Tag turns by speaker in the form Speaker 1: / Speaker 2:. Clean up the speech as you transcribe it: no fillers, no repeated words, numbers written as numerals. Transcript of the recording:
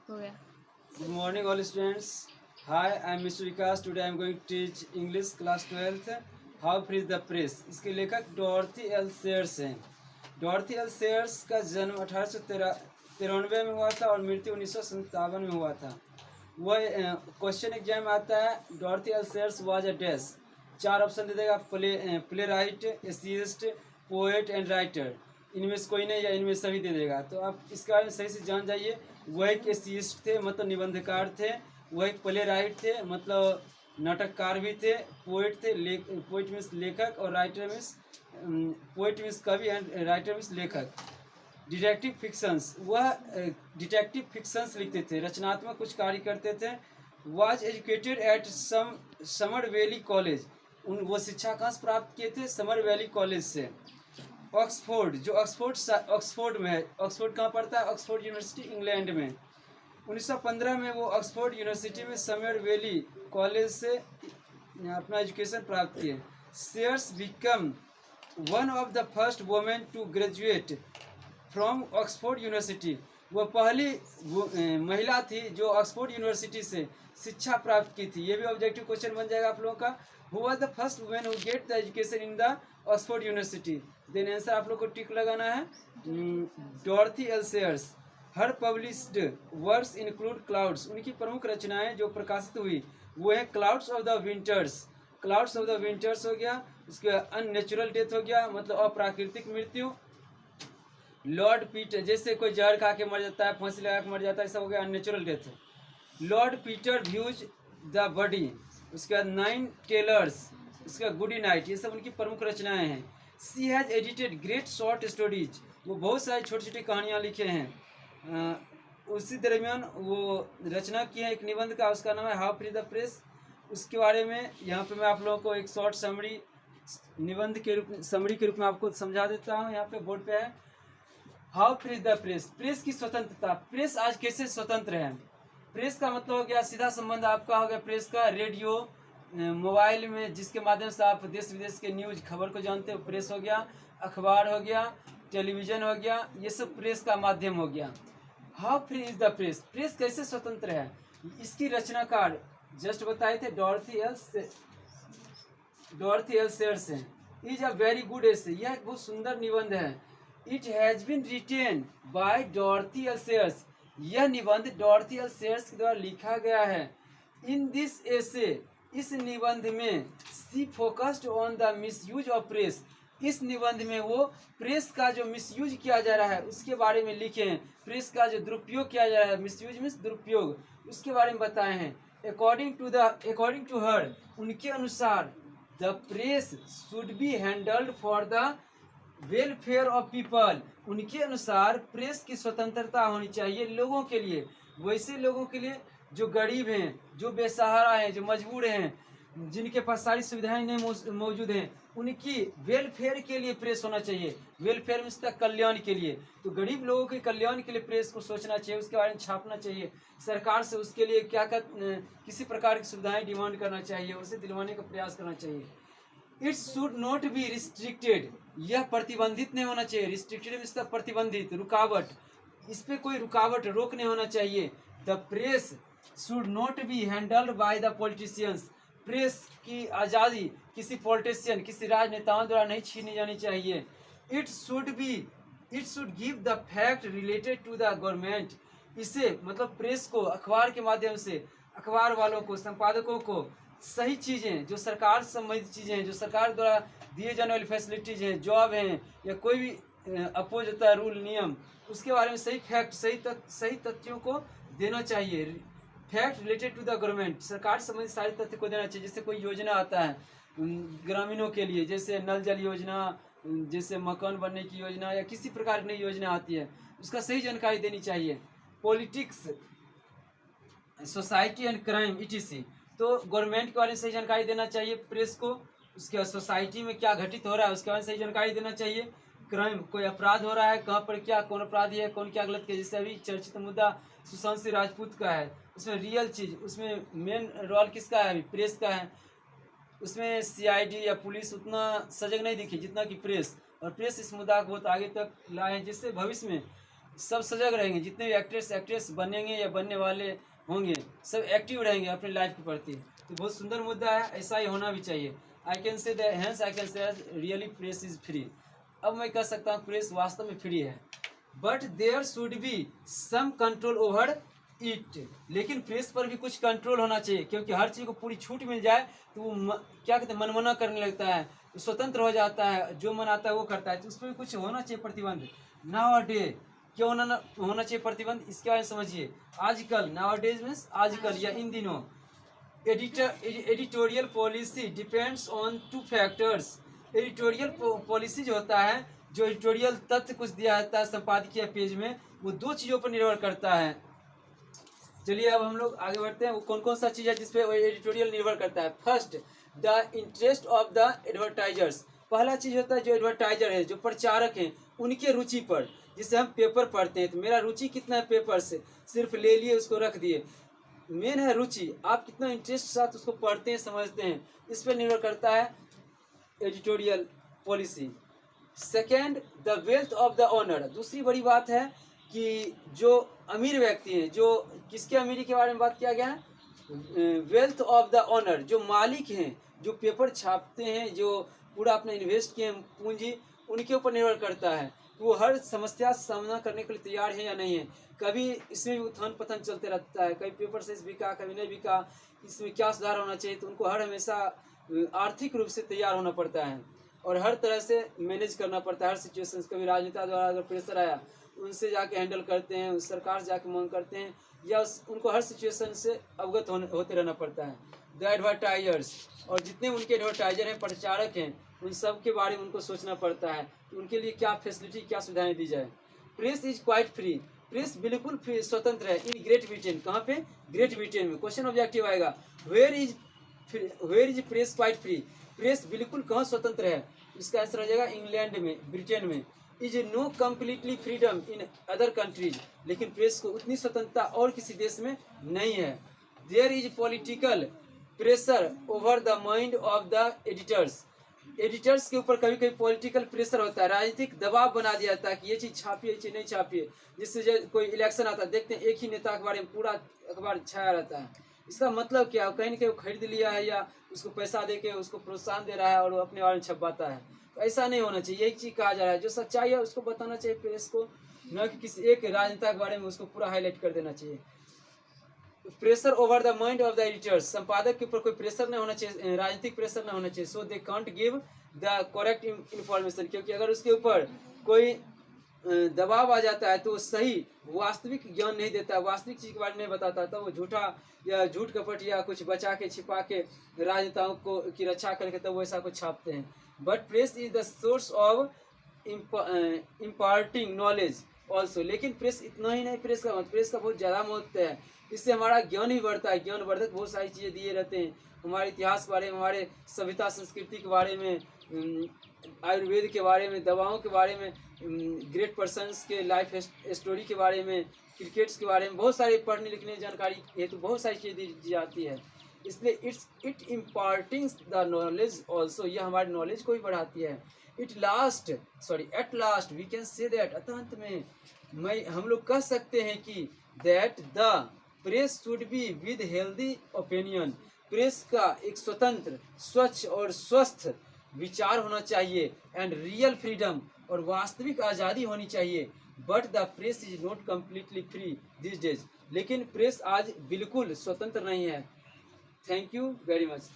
Speaker 1: हो गया।
Speaker 2: Good morning, all students. Hi, I am Mr. Vikas. Today I am going to teach English class 12th. How free is the press? इसके लेखक डॉर्थी L Sayers हैं। डॉर्थी L shares का जन्म 1893 में हुआ था और मृत्यु 1957 में हुआ था। वह क्वेश्चन एग्जाम में आता है, Dorothy L Sayers was a dash. चार ऑप्शन दे देगा, playwright, essayist, poet and writer. इनमें से कोई नहीं या इनमें सभी दे देगा। तो आप इसके बारे में सही से जान जाइए। वह एक एसिस्ट थे, मतलब निबंधकार थे। वह एक प्ले राइट थे, मतलब नाटककार भी थे। पोएट थे, पोएट मीन्स लेखक, और राइटर मीन्स पोएट मीन्स कवि एंड राइटर मीन्स लेखक। डिटेक्टिव फिक्शंस, वह डिटेक्टिव फिक्शंस लिखते थे, रचनात्मक कुछ कार्य करते थे। Was educated eight summer valley college, वो शिक्षा कहाँ से प्राप्त किए थे? समर वैली कॉलेज से। ऑक्सफोर्ड, जो ऑक्सफोर्ड में है। ऑक्सफोर्ड कहाँ पड़ता है? ऑक्सफोर्ड यूनिवर्सिटी इंग्लैंड में। 1915 में वो ऑक्सफोर्ड यूनिवर्सिटी में समर वैली कॉलेज से अपना एजुकेशन प्राप्त किए। Sayers become one of the first women to graduate from Oxford University. वह पहली महिला थी जो ऑक्सफोर्ड यूनिवर्सिटी से शिक्षा प्राप्त की थी। ये भी ऑब्जेक्टिव क्वेश्चन बन जाएगा आप लोगों का। Who was the first women who get the education in the Oxford University? Then answer आप लोग को टिक लगाना है, Dorothy L Sayers. Her published works include clouds, उनकी प्रमुख रचनाएं जो प्रकाशित हुई वो है clouds of the winters. Clouds of the winters हो गया, उसके अननेचुरल डेथ हो गया, मतलब अप्राकृतिक मृत्यु। लॉर्ड पीटर, जैसे कोई जहर खा के मर जाता है, फांसी लगा के मर जाता है, सब हो गया unnatural death. Lord Peter views the body, उसके बाद नाइन टेलर्स, उसका गुड नाइट, ये सब उनकी प्रमुख रचनाएं हैं। She has edited great short stories, वो बहुत सारी छोटी छोटी कहानियाँ लिखे हैं। उसी दरमियान वो रचना की है एक निबंध का, उसका नाम है हाउ फ्री द प्रेस। उसके बारे में यहाँ पे मैं आप लोगों को एक शॉर्ट समरी निबंध के रूप समरी के रूप में आपको समझा देता हूँ। यहाँ पे बोर्ड पे है, how free the press, press की स्वतंत्रता। प्रेस आज कैसे स्वतंत्र है? प्रेस का मतलब हो गया, सीधा संबंध आपका हो गया प्रेस का रेडियो, मोबाइल में जिसके माध्यम से आप देश विदेश के न्यूज खबर को जानते हो, प्रेस हो गया। अखबार हो गया, टेलीविजन हो गया, ये सब प्रेस का माध्यम हो गया। How free is the press, press कैसे स्वतंत्र है? इसकी रचनाकार जस्ट बताए थे डॉर्थी एल सेयर्स हैं। Is a very good essay, यह एक बहुत सुंदर निबंध है। It has been written by Dorothy L Sayers, यह निबंध डॉर्थी एल सेयर्स के द्वारा लिखा गया है। इन दिस एसे, इस निबंध में she focused on the misuse of press, इस निबंध में वो प्रेस का जो मिसयूज किया जा रहा है उसके बारे में लिखे हैं। प्रेस का जो दुरुपयोग किया जा रहा है, मिसयूज मीन्स दुरुपयोग, उसके बारे में बताए हैं। अकॉर्डिंग टू हर, उनके अनुसार, the press should be handled for the welfare of people, उनके अनुसार प्रेस की स्वतंत्रता होनी चाहिए लोगों के लिए, वैसे लोगों के लिए जो गरीब हैं, जो बेसहारा हैं, जो मजबूर हैं, जिनके पास सारी सुविधाएं नहीं मौजूद हैं, उनकी वेलफेयर के लिए प्रेस होना चाहिए। वेलफेयर में कल्याण के लिए, तो गरीब लोगों के कल्याण के लिए प्रेस को सोचना चाहिए, उसके बारे में छापना चाहिए। सरकार से उसके लिए क्या किसी प्रकार की सुविधाएं डिमांड करना चाहिए, उसे दिलवाने का प्रयास करना चाहिए। It should not be restricted, यह प्रतिबंधित नहीं होना चाहिए। रिस्ट्रिक्टेड मीन्स प्रतिबंधित, रुकावट, इस पे कोई रुकावट रोक नहीं होना चाहिए। The press should not be handled by the politicians, press की आज़ादी किसी पॉलिटिशियन, किसी राजनेताओं द्वारा नहीं छीनी जानी चाहिए। It should give the fact related to the government, इसे मतलब प्रेस को, अखबार के माध्यम से अखबार वालों को, संपादकों को सही चीज़ें, जो सरकार से संबंधित चीज़ें हैं, जो सरकार द्वारा दिए जाने वाली फैसिलिटीज़ हैं, जॉब हैं, या कोई भी अपोज होता है रूल नियम, उसके बारे में सही फैक्ट, सही तथ्यों को देना चाहिए। Fact related to the government, सरकार से संबंधित सारे तथ्य को देना चाहिए। जैसे कोई योजना आता है ग्रामीणों के लिए, जैसे नल जल योजना, जैसे मकान बनने की योजना, या किसी प्रकार की नई योजना आती है, उसका सही जानकारी देनी चाहिए। Politics, society and crime etc, तो गवर्नमेंट के बारे में सही जानकारी देना चाहिए प्रेस को। उसके बाद सोसाइटी में क्या घटित हो रहा है उसके बारे में सही जानकारी देना चाहिए। क्राइम, कोई अपराध हो रहा है, कहाँ पर क्या, कौन अपराधी है, कौन क्या गलत किया। जैसे अभी चर्चित मुद्दा सुशांत सिंह राजपूत का है, उसमें रियल चीज़, उसमें मेन रोल किसका है? अभी प्रेस का है। उसमें सीआईडी या पुलिस उतना सजग नहीं दिखी जितना कि प्रेस, और प्रेस इस मुद्दा को बहुत आगे तक लाए हैं, जिससे भविष्य में सब सजग रहेंगे, जितने भी एक्ट्रेस बनेंगे या बनने वाले होंगे सब एक्टिव रहेंगे अपनी लाइफ के प्रति। तो बहुत सुंदर मुद्दा है, ऐसा ही होना भी चाहिए। I can say hence I can say really press is free. अब मैं कह सकता हूँ प्रेस वास्तव में फ्री है, but there should be some control over it. लेकिन प्रेस पर भी कुछ कंट्रोल होना चाहिए, क्योंकि हर चीज़ को पूरी छूट मिल जाए तो वो क्या कहते हैं मनमना करने लगता है, स्वतंत्र हो जाता है, जो मन आता है वो करता है। तो उस पर भी कुछ होना चाहिए प्रतिबंध। नाउ डे क्यों होना चाहिए प्रतिबंध, इसके बारे में समझिए। आजकल नाउ डेज मीन्स आजकल या इन दिनों editorial policy depends on 2 factors. Editorial policy जो होता है, जो एडिटोरियल तथ्य कुछ दिया जाता है संपादकीय पेज में, वो 2 चीज़ों पर निर्भर करता है। चलिए अब हम लोग आगे बढ़ते हैं। वो कौन कौन सा चीज़ है जिसपे एडिटोरियल निर्भर करता है। First, the interest of the advertisers. पहला चीज़ होता है जो एडवर्टाइजर है, जो प्रचारक हैं, उनके रुचि पर। जिससे हम पेपर पढ़ते हैं तो मेरा रुचि कितना है पेपर से, सिर्फ ले लिए उसको रख दिए। मेन है रुचि, आप कितना इंटरेस्ट के साथ उसको पढ़ते हैं समझते हैं, इस पर निर्भर करता है editorial policy. Second, the wealth of the owner. दूसरी बड़ी बात है कि जो अमीर व्यक्ति हैं, जो किसके अमीरी के बारे में बात किया गया है, वेल्थ ऑफ द ओनर, जो मालिक हैं, जो पेपर छापते हैं, जो पूरा अपना इन्वेस्ट किए पूंजी, उनके ऊपर निर्भर करता है कि वो हर समस्या का सामना करने के लिए तैयार है या नहीं है। कभी इसमें भी उत्थान पतन चलते रहता है, कभी पेपर से बिका कभी नहीं बिका, इसमें क्या सुधार होना चाहिए। तो उनको हर हमेशा आर्थिक रूप से तैयार होना पड़ता है और हर तरह से मैनेज करना पड़ता है हर सिचुएशन। कभी राजनेता द्वारा अगर प्रेशर आया उनसे जाके हैंडल करते हैं, सरकार से जाके मांग करते हैं, या उनको हर सिचुएशन से अवगत होते रहना पड़ता है। द एडवर्टाइजर्स, और जितने उनके एडवर्टाइजर हैं, प्रचारक हैं, उन सब के बारे में उनको सोचना पड़ता है कि उनके लिए क्या फैसिलिटी, क्या सुविधाएं दी जाए। Press is quite free. Press बिल्कुल स्वतंत्र है इन ग्रेट ब्रिटेन। कहाँ पे? ग्रेट ब्रिटेन में। क्वेश्चन ऑब्जेक्टिव आएगा, where is press quite free. Press बिल्कुल कहाँ स्वतंत्र है? इसका आंसर हो जाएगा इंग्लैंड में, ब्रिटेन में। Is no completely freedom in other countries. लेकिन प्रेस को उतनी स्वतंत्रता और किसी देश में नहीं है। There is political pressure over the mind of the editors. Editors के ऊपर कभी कभी पॉलिटिकल प्रेशर होता है, राजनीतिक दबाव बना दिया जाता है कि ये चीज़ छापिए, ये चीज़ नहीं छापिए। जिससे कोई इलेक्शन आता है, देखते हैं एक ही नेता के बारे में पूरा अखबार छाया रहता है। इसका मतलब क्या? कहीं न कहीं खरीद लिया है या उसको पैसा दे के उसको प्रोत्साहन दे रहा है और वो अपने बारे में छपवाता है। तो ऐसा नहीं होना चाहिए। यही चीज़ कहा जा रहा है, जो सच्चाई है उसको बताना चाहिए प्रेस को, न कि किसी एक राजनेता के बारे में उसको पूरा हाईलाइट कर देना चाहिए। Pressure over the mind of the editors. संपादक के ऊपर कोई प्रेशर नहीं होना चाहिए, राजनीतिक प्रेशर नहीं होना चाहिए। So they can't give the correct information. क्योंकि अगर उसके ऊपर कोई दबाव आ जाता है तो सही वास्तविक ज्ञान नहीं देता, वास्तविक चीज़ के बारे में नहीं बताता, तो वो झूठा या झूठ कपट या कुछ बचा के छिपा के राजनेताओं को की रक्षा करके तब वो ऐसा कुछ छापते हैं। But press is the source of imparting knowledge also. लेकिन प्रेस इतना ही नहीं, प्रेस का बहुत ज़्यादा महत्व है। इससे हमारा ज्ञान ही बढ़ता है। ज्ञानवर्धक बहुत सारी चीज़ें दिए रहते हैं, हमारे इतिहास के बारे में, हमारे सभ्यता संस्कृति के बारे में, आयुर्वेद के बारे में, दवाओं के बारे में, ग्रेट पर्सन्स के लाइफ स्टोरी के बारे में, क्रिकेट्स के बारे में, बहुत सारी पढ़ने लिखने की जानकारी हेतु बहुत सारी चीज़ें दी जाती है। इसलिए it imparting the knowledge also, यह हमारी नॉलेज को भी बढ़ाती है। At last we can say that, अंत में हम लोग कह सकते हैं कि that the press should be with healthy opinion. Press का एक स्वतंत्र, स्वच्छ और स्वस्थ विचार होना चाहिए, एंड रियल फ्रीडम, और वास्तविक आज़ादी होनी चाहिए। But the press is not completely free this days. लेकिन प्रेस आज बिल्कुल स्वतंत्र नहीं है। Thank you very much.